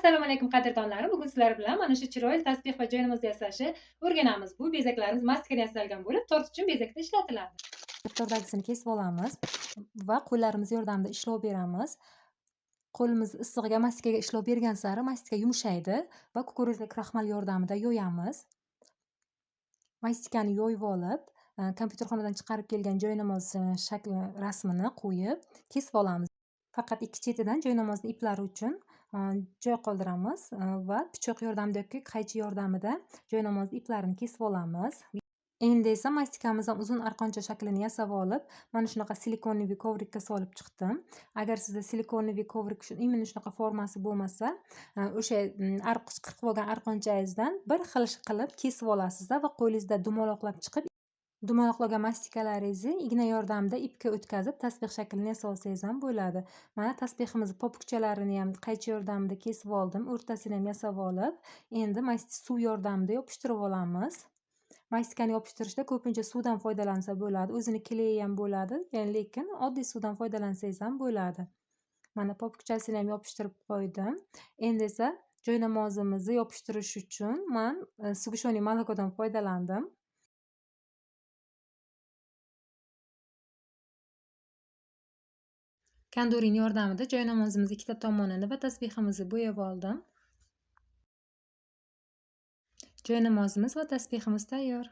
Assalomu alaykum qadrdonlarim. Bugun sizlar bilan mana shu chiroyli tasbeh va joynamoz yasashni o'rganamiz. Bu bezaklarimiz mastikdan yasalgan bo'lib, tortish uchun bezakda ishlatiladi. Tordagisini kesib olamiz va qo'llarimiz yordamida ishlov beramiz. Qo'limiz issig'iga mastikaga ishlov bergan sari mastika yumshaydi va kukuruzli kraxmal yordamida yoyamiz. Mastikani yoyib olib, kompyuterxonadan chiqarib kelgan joynamoz shakli rasmini qo'yib, kesib olamiz. Faqat ikki chetidan joynamozni iplari uchun joy qoldiramiz va pichoq yordamida yoki qaychi yordamida joynamozni iplarini kesib olamiz. Endi esa mastikamizni uzun arqoncha shaklini yasab olib, mana shunaqa silikonli kovrikka solib chiqdim. Agar sizda silikonli kovrik именно shunaqa formasi bo'lmasa, o'sha qirqib olgan arqonchangizdan bir xil qilib kesib olasizda va qo'lingizda dumaloqlab chiqib, dumaloqlagan mastikalaringizni igna yordamida ipga o'tkazib, tasbeh shaklini yasab olsangiz ham bo'ladi. Mana tasbehimizni popukchalarini ham qaychi yordamida kesib oldim, o'rtasini ham yasab olib, endi suv yordamida yopishtirib olamiz. Mastikani yopishtirishda ko'pincha suvdan foydalansa bo'ladi. O'zini kleyi ham bo'ladi, lekin oddiy suvdan foydalansangiz ham bo'ladi. Mana popukchasini ham yopishtirib qo'ydim. Endi esa joynamozimizni yopishtirish uchun men sug'ishoniy molokodan foydalandim. Kandurin yordamida joynamozimizni ikkita tomonini va tasbehimizni bo'yab oldim. Joynamozimiz va tasbehimiz tayyor.